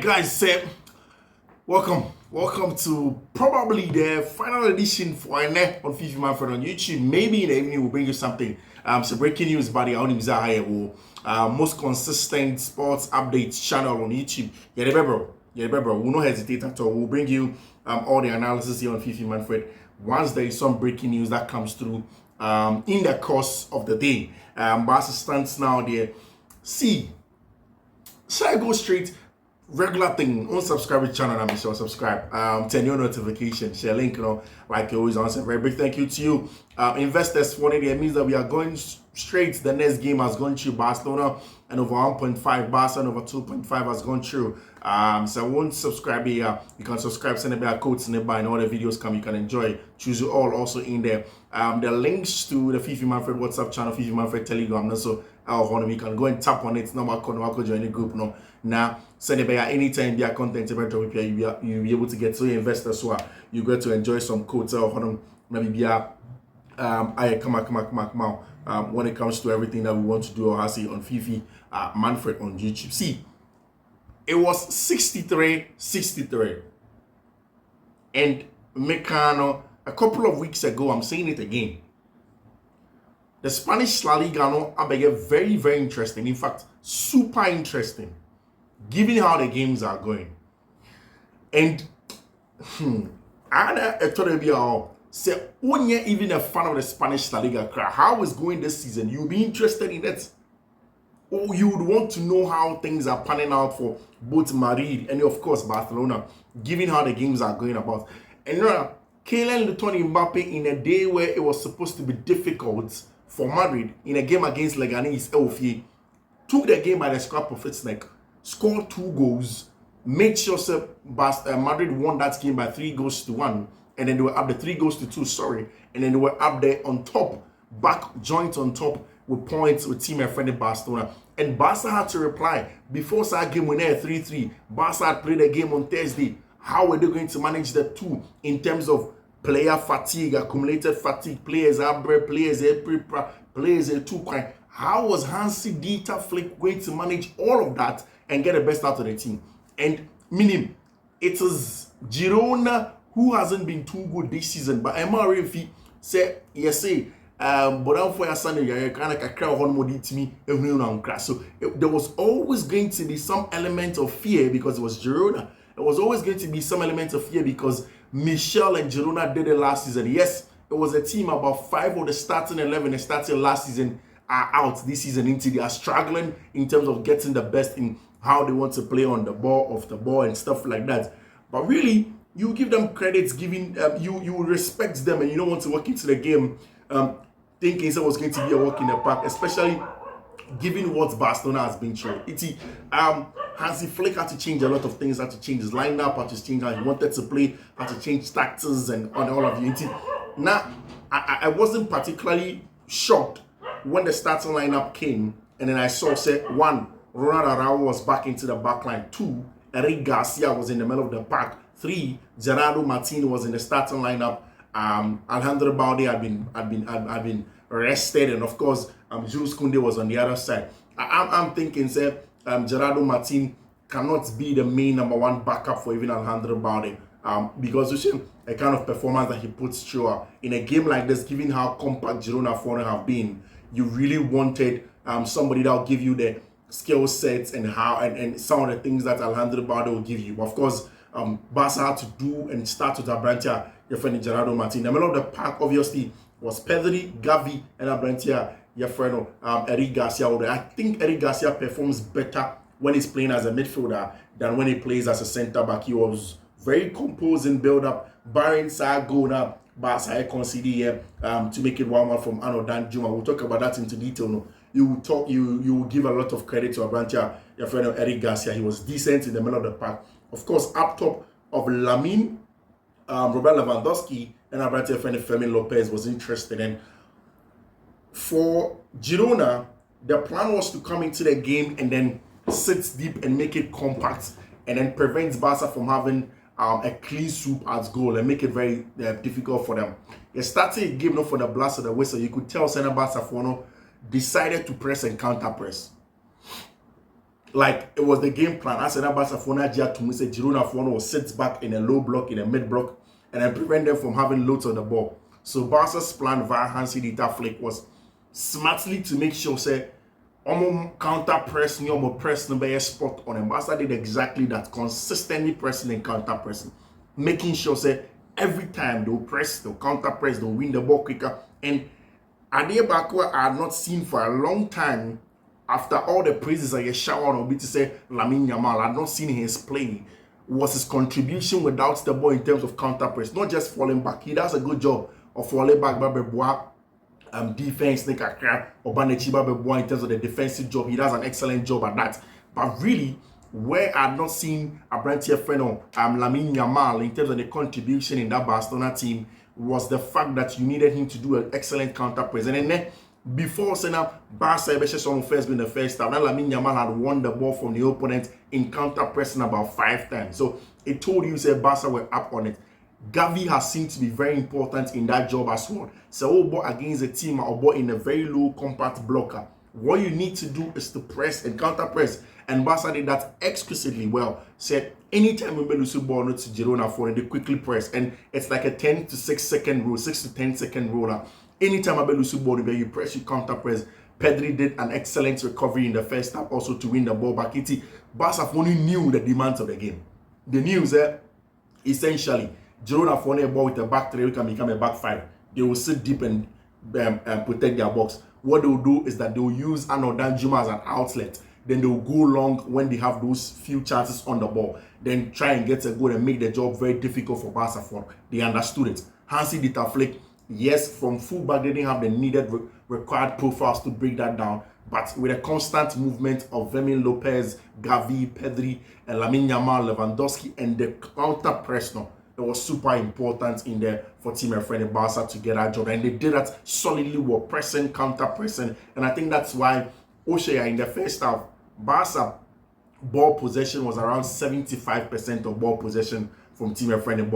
guys, welcome to probably the final edition for on Fiifi-Manfred on YouTube. Maybe in the evening we'll bring you something. So breaking news about the Onimza most consistent sports updates channel on YouTube. We'll not hesitate at all. We'll bring you all the analysis here on Fiifi-Manfred once there is some breaking news that comes through in the course of the day. Barca stands now there. Should I go straight? Regular thing, unsubscribe to the channel and be sure subscribe. Turn your notification, share link, like you always answer. Very big thank you to you. Investors for it means that we are going straight. The next game has gone through Barcelona and over 1.5, Barca and over 2.5 has gone through. So won't subscribe here. You can subscribe, send a codes nearby, and all the videos come. You can enjoy. Choose you all also in there. The links to the Fiifi-Manfred WhatsApp channel, Fiifi-Manfred Telegram, so you can go and tap on it. No, join the group. No, now send it anytime. Their content you'll be able to get to your investors. So you get to enjoy some codes. Maybe when it comes to everything that we want to do, or I say on Fiifi-Manfred on YouTube. See, it was 63-63, and Mecano a couple of weeks ago. I'm saying it again. The Spanish La Liga are very, very interesting. In fact, super interesting, given how the games are going. And I thought you say, when you're even a fan of the Spanish La Liga, how is going this season? You'll be interested in it. Or you would want to know how things are panning out for both Madrid and, of course, Barcelona, given how the games are going about. And Kylian Mbappe, in a day where it was supposed to be difficult for Madrid, in a game against Leganés, took the game by the scruff of its neck, scored 2 goals, made sure Madrid won that game by 3-1, and then they were up the 3-2, and then they were up there on top, back joint on top with points with team and friend Barcelona. And Barca had to reply before that game when they 3-3. Barca had played a game on Thursday. How were they going to manage the two in terms of player fatigue, accumulated fatigue, players outbreak, players too quiet? How was Hansi Dieter Flick going to manage all of that and get the best out of the team? And meaning, it is Girona who hasn't been too good this season, but MRF say, yes, but for your son, you kind of crowd on more to me. So there was always going to be some element of fear because it was Girona. There was always going to be some element of fear because Michel and Girona did it last season. Yes, it was a team about 5 of the starting 11 and starting last season are out this season. Into they are struggling in terms of getting the best in how they want to play on the ball, off the ball, and stuff like that. But really, you give them credits, giving you respect them, and you don't want to walk into the game thinking it was going to be a walk in the park, especially given what Barcelona has been through. Hansi Flick had to change a lot of things, had to change his lineup, had to change how he wanted to play, had to change tactics and on all of the. Now, I wasn't particularly shocked when the starting lineup came, and then I saw, one, Ronald Araujo was back into the back line. 2, Eric Garcia was in the middle of the pack. 3, Gerardo Martin was in the starting lineup. Alejandro Balde had been rested, and of course, Jules Koundé was on the other side. I'm thinking, Gerardo Martin cannot be the main number 1 backup for even Alejandro Balde, because you see a kind of performance that he puts through in a game like this, given how compact Girona Foreign have been. You really wanted somebody that will give you the skill sets and and some of the things that Alejandro Balde will give you. But of course, Barca had to do and start with Abrantia, your friend Gerardo Martin. The middle of the pack obviously was Pedri, Gavi, and Abrantia, your friend Eric Garcia. I think Eric Garcia performs better when he's playing as a midfielder than when he plays as a centre back. He was very composed in build up, barring Sagona, Barca conceded here to make it 1-1 from Ano Dan Juma. We'll talk about that into detail. No, you will give a lot of credit to Abrantia, your friend Eric Garcia. He was decent in the middle of the pack. Of course, up top of Lamine, Robert Lewandowski, and Abrantia friend Fermin Lopez was interested in. For Girona, the plan was to come into the game and then sit deep and make it compact, and then prevent Barca from having a clean sweep at goal and make it very difficult for them. They started a game for the blast of the whistle. You could tell Barca decided to press and counter press. Like it was the game plan. I said that Barcelona to me said Girona will sit back in a low block, in a mid block, and then prevent them from having loads of the ball. So Barca's plan via Hansi Dieter Flick was smartly to make sure say counter press near press number spot on him. Barca did exactly that, consistently pressing and counter pressing, making sure say every time they'll press, they'll counter press, they'll win the ball quicker. And Adebayo I had not seen for a long time. After all the praises I get showered on, to say Lamine Yamal, I had not seen his play. Was his contribution without the ball in terms of counter press, not just falling back. He does a good job of falling back, defense, in terms of the defensive job. He does an excellent job at that. But really, where I had not seen a brand here friend Lamine Yamal in terms of the contribution in that Barcelona team was the fact that you needed him to do an excellent counter press. And then before Senna, Barca first in the first half, Lamine Yamal had won the ball from the opponent in counter pressing about 5 times. So it told you say Barca were up on it. Gavi has seemed to be very important in that job as well. So ball against a team or ball in a very low compact blocker. What you need to do is to press and counter press. And Barca did that exquisitely well. Said anytime we lose the ball not to Girona for they quickly press. And it's like a 10 to 6 second rule, 6 to 10 second roller. Anytime I lose the ball, you press, you counter press. Pedri did an excellent recovery in the first half also to win the ball back. Barca only knew the demands of the game. The news essentially Girona for a ball with a back 3 can become a back 5. They will sit deep and protect their box. What they will do is that they will use Danjuma as an outlet. Then they will go long when they have those few chances on the ball. Then try and get a goal and make the job very difficult for Barca. They understood it. Hansi Dieter Flick, yes, from fullback they didn't have the needed required profiles to break that down. But with a constant movement of Fermin Lopez, Gavi, Pedri, and Lamine Yamal, Lewandowski, and the counter press now, it was super important in there for Fiifi-Manfred Barca to get that job. And they did that solidly, were pressing, counter pressing. And I think that's why Oshea in the first half, Barca ball possession was around 75% of ball possession from Fiifi-Manfred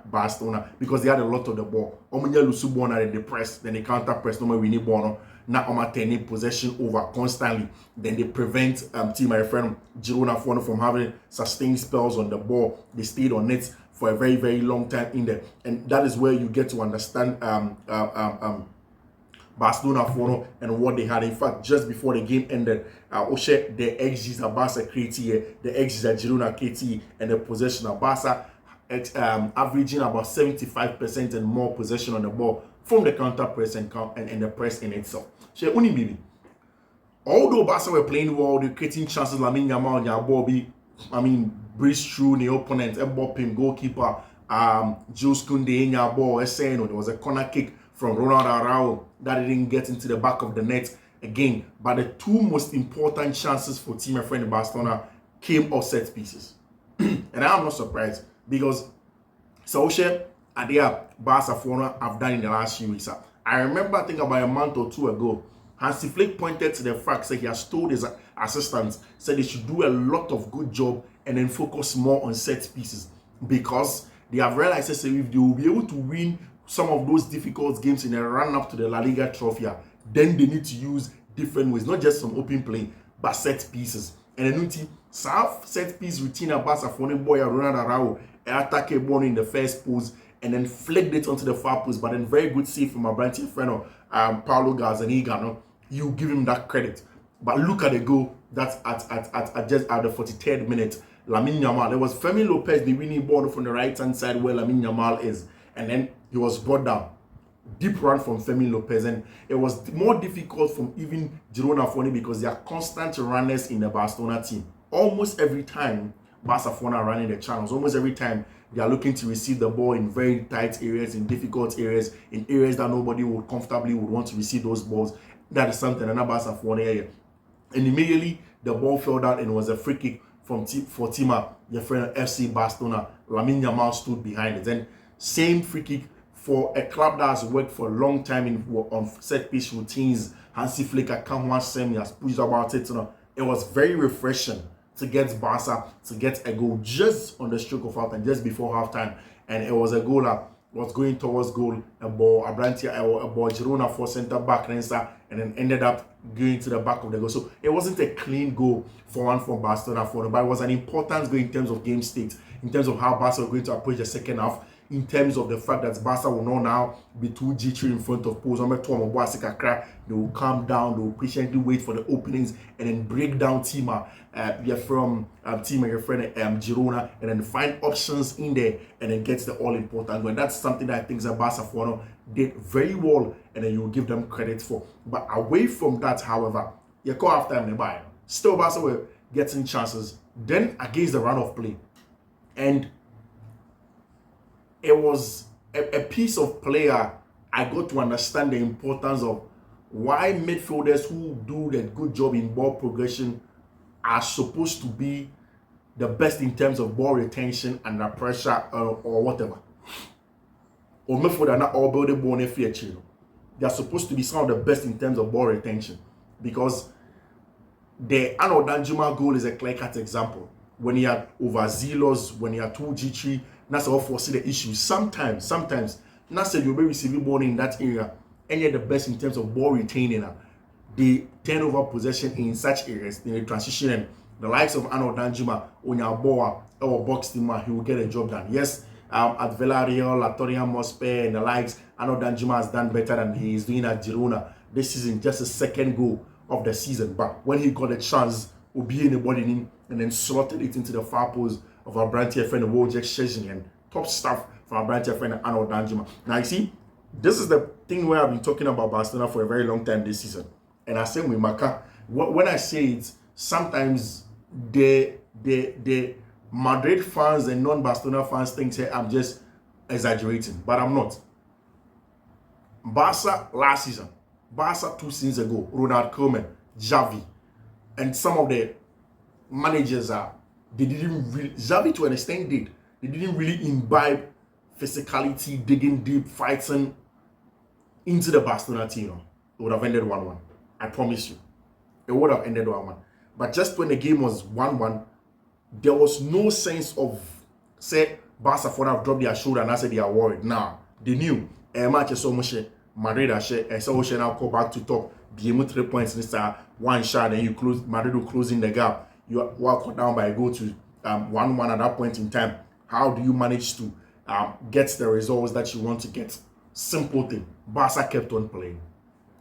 Barcelona, because they had a lot of the ball. Omunya Lusu they press, then they counter press, no more we need ball. Now Oma turning possession over constantly. Then they prevent Fiifi-Manfred Girona from having sustained spells on the ball. They stayed on it for a very, very long time in there. And that is where you get to understand Barcelona and what they had. In fact, just before the game ended, Oshe, the XGs that Barca created here, the XGs that Girona created, and the possession of Barca averaging about 75% and more possession on the ball from the counter press and the press in itself. Although Barca were playing well, they creating chances, Lamine Yamal, Bobby, breeze through the opponent, Mbappé, goalkeeper, Jules Koundé, there was a corner kick from Ronald Araujo that didn't get into the back of the net again. But the 2 most important chances for Fiifi-Manfred Barcelona came off set pieces. And I'm not surprised, because Saoche Adia Barcelona have done in the last few weeks. I remember, I think about a month or 2 ago, Hansi Flick pointed to the fact that he has told his assistants, said they should do a lot of good job and then focus more on set pieces, because they have realized that if they will be able to win some of those difficult games in a run up to the La Liga trophy, then they need to use different ways, not just some open play, but set pieces. And then set piece routine about Safone boy Ronald Araujo attack a ball in the first post and then flicked it onto the far post, but then very good save from my branch friend Paulo Gazzaniga. You give him that credit. But look at the goal that's at just at the 43rd minute. Lamine Yamal, there was Fermin Lopez, the winning ball from the right hand side where Lamine Yamal is, and then he was brought down. Deep run from Fermin Lopez, and it was more difficult from even Girona because they are constant runners in the Barcelona team. Almost every time Barcelona are running the channels, almost every time they are looking to receive the ball in very tight areas, in difficult areas, in areas that nobody would comfortably want to receive those balls. That is something another Barcelona area. And immediately the ball fell down and it was a free kick for Tima, your friend FC Barcelona. Lamine Yamal stood behind it. And same free kick for a club that has worked for a long time on set piece routines. Hansi Flick, I can't watch Semi has pushed about it. It was very refreshing to get Barca to get a goal just on the stroke of halftime, just before halftime. And it was a goal that was going towards goal, a ball, Girona for centre back, and then ended up going to the back of the goal. So it wasn't a clean goal for one from Barcelona for, but it was an important goal in terms of game state, in terms of how Barca were going to approach the second half, in terms of the fact that Barca will not now be too jittery in front of post. They will calm down, they will patiently wait for the openings and then break down Tima, your friend Girona, and then find options in there and then get the all important goal. And that's something that I think that Barca did very well, and then you will give them credit for. But away from that, however, you call after them by still Barca were getting chances. Then against the run of play, and it was a piece of player I got to understand the importance of why midfielders who do the good job in ball progression are supposed to be the best in terms of ball retention under pressure or whatever. Or midfielder not all building ball in fear. They are supposed to be some of the best in terms of ball retention, because the Arnold Danjuma goal is a clear-cut example. When you are overzealous, when you are too jittery, that's all foresee the issue. Sometimes, not say you'll be receiving ball in that area, and you're the best in terms of ball retaining. They turn over possession in such areas, in the transition, and the likes of Arnold Danjuma, on your ball or box team, he will get a job done. Yes, at Villarreal, Latoria Mospe, and the likes, Arnold Danjuma has done better than he is doing at Girona this season, just a second goal of the season. But when he got a chance, will be in the body in, and then slotted it into the far post of our brand friend Wojciech Szczesny, and top stuff from our brand friend Arnold Danjuma. Now you see, this is the thing where I've been talking about Barcelona for a very long time this season. And I say with Maka, when I say it, sometimes the Madrid fans and non-Barcelona fans think, hey, I'm just exaggerating, but I'm not. Barca last season, Barca 2 seasons ago, Ronald Koeman, Xavi, and some of the managers they didn't really, Xavi to an extent did. They didn't really imbibe physicality, digging deep, fighting into the Barcelona team. It would have ended 1-1. I promise you. It would have ended 1-1. But just when the game was 1-1, there was no sense of, say, Barca for have dropped their shoulder and I said they are worried. Nah, they knew. A match is so much Madrid now go back to top. Be able 3 points in this one shot, and you close. Madrid will close in the gap. You walk down by a goal to 1-1 at that point in time. How do you manage to get the results that you want to get? Simple thing. Barca kept on playing.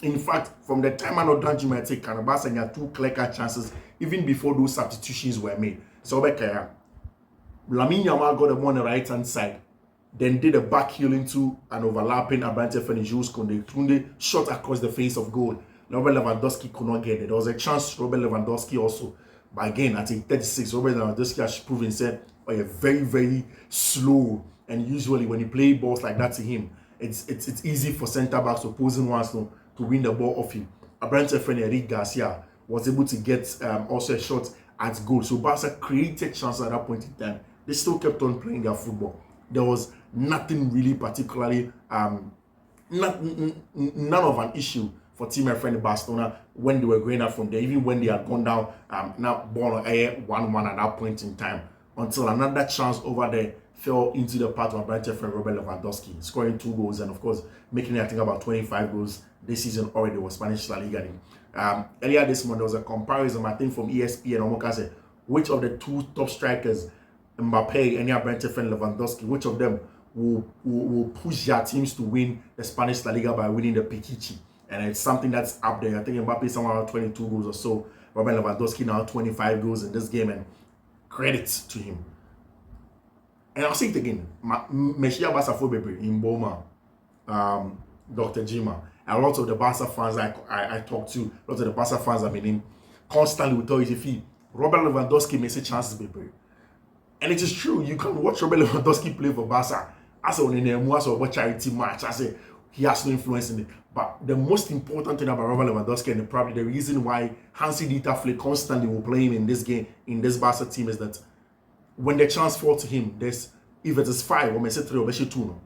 In fact, from the time Arnold Danjuma take Barca had 2 clear-cut chances even before those substitutions were made. So Lamine Yamal got them on the right hand side, then did a back heel into an overlapping Abrante Jules Kunde shot across the face of goal. Robert Lewandowski could not get it. There was a chance Robert Lewandowski also, but again at 36, Robert Lewandowski has proven himself very, very slow. And usually when you play balls like that to him, it's easy for centre backs opposing ones to win the ball off him. Abrante Eric Garcia was able to get also a shot at goal. So Barca created chances at that point in time. They still kept on playing their football. There was nothing really particularly, none of an issue for team my friend Barcelona when they were going out from there, even when they had gone down, now ball on air 1-1 at that point in time, until another chance over there fell into the path of Brighton friend Robert Lewandowski, scoring 2 goals and of course making it I think about 25 goals this season already with Spanish La Liga. Earlier this month there was a comparison I think from ESPN Omokase, which of the 2 top strikers, Mbappe and Brighton friend Lewandowski, which of them will push their teams to win the Spanish La Liga by winning the Pichichi. And it's something that's up there. I think Mbappe is somewhere around 22 goals or so. Robert Lewandowski now 25 goals in this game, and credit to him. And I'll say it again. Meshia Barca Fobebre in Boma, Dr. Jima, and a lot of the Barca fans I talk to, a lot of the Barca fans I mean, constantly will tell you if Robert Lewandowski makes a chances, baby. And it is true. You can watch Robert Lewandowski play for Barca as a charity match. I say he has no influence in it. But the most important thing about Robert Lewandowski, and probably the reason why Hansi Dieter Flick constantly will play him in this game, in this Barca team, is that when the chance falls to him, there's, if it is 5 or maybe 3 or maybe 2.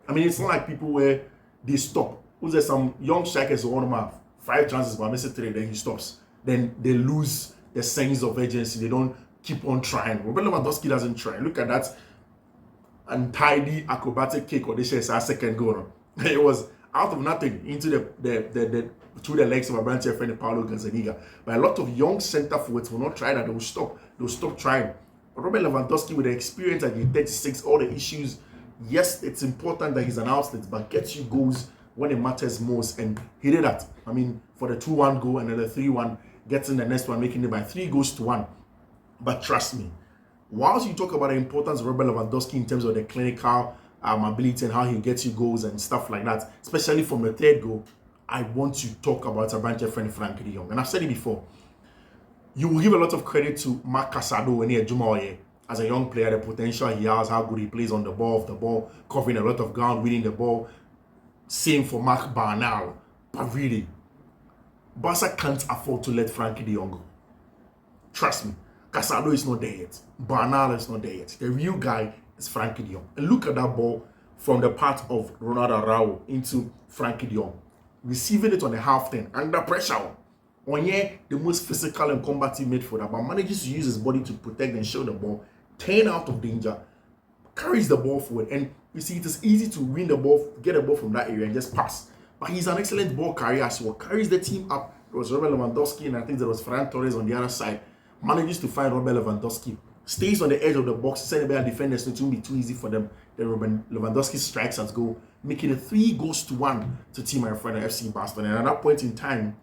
I mean, it's not like people where they stop. There's some young strikers who want to have 5 chances, but maybe 3, then he stops. Then they lose the sense of urgency. They don't keep on trying. Robert Lewandowski doesn't try. Look at that untidy acrobatic kick or this is our second goal. It was out of nothing into the through the legs of a branch friend Paulo Gazzaniga. But a lot of young centre forwards will not try that. They'll stop trying. Robert Lewandowski, with the experience at the 36, all the issues, yes, it's important that he's an outlet, but gets you goals when it matters most. And he did that. I mean, for the 2-1 goal and then the 3-1, getting the next one, making it by 3-1. But trust me, whilst you talk about the importance of Robert Lewandowski in terms of the clinical ability and how he gets you goals and stuff like that, especially from the third goal, I want to talk about a branch friend Frankie de Jong. And I've said it before. You will give a lot of credit to Marc Casado when he had Jumaoye as a young player, the potential he has, how good he plays on the ball, covering a lot of ground, winning the ball. Same for Marc Bernal. But really, Barca can't afford to let Frankie de Jong go. Trust me, Casado is not there yet. Bernal is not there yet. The real guy is Frankie de Jong. And look at that ball from the part of Ronald Araujo into Frankie de Jong. Receiving it on the half turn, under pressure. Onye, the most physical and combative midfielder, but manages to use his body to protect and shield the ball, turn out of danger, carries the ball forward, and you see it is easy to win the ball, get the ball from that area and just pass. But he's an excellent ball carrier as well, carries the team up. It was Robert Lewandowski, and I think there was Ferran Torres on the other side. Manages to find Robert Lewandowski, stays on the edge of the box, sending back defenders, so it won't be too easy for them. Then Robert Lewandowski strikes as goal, making it 3-1 to Team My Friend FC Barcelona. And at that point in time,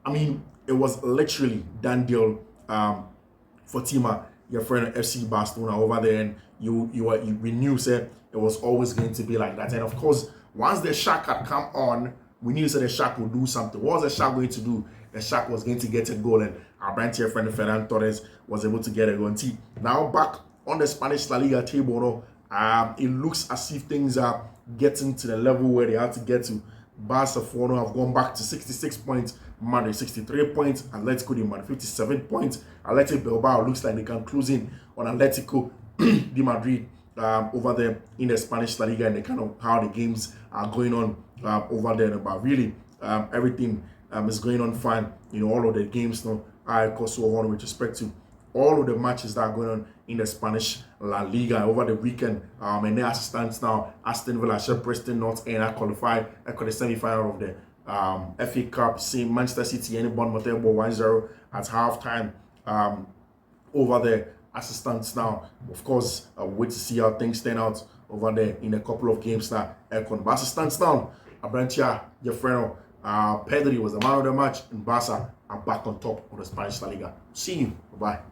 I mean, it was literally done deal for Tima, your friend FC Barcelona over there, and we knew it was always going to be like that. And of course, once the Shark had come on, we knew the Shark would do something. What was the Shark going to do? The Shark was going to get a goal, and our brand here friend Ferran Torres was able to get a goal. And now back on the Spanish La Liga table, it looks as if things are getting to the level where they have to get to. Barcelona have gone back to 66 points, Madrid 63 points, Atletico de Madrid 57 points. Athletic Bilbao looks like they can close in on Atletico de Madrid over there in the Spanish La Liga, and the kind of how the games are going on over there. But really, everything is going on fine. You know, all of the games now are also on with respect to all of the matches that are going on in the Spanish La Liga over the weekend. And their assistants now, Aston Villa, Preston North End, I qualified for the semi-final of the FA Cup. Same Manchester City and Bournemouth 1-0 at halftime over there. Assistants now, of course, wait to see how things turn out over there in a couple of games now. But assistants now, Abrantia, your friend, Pedri was the man of the match, and Barca are back on top of the Spanish La Liga. See you. Bye-bye.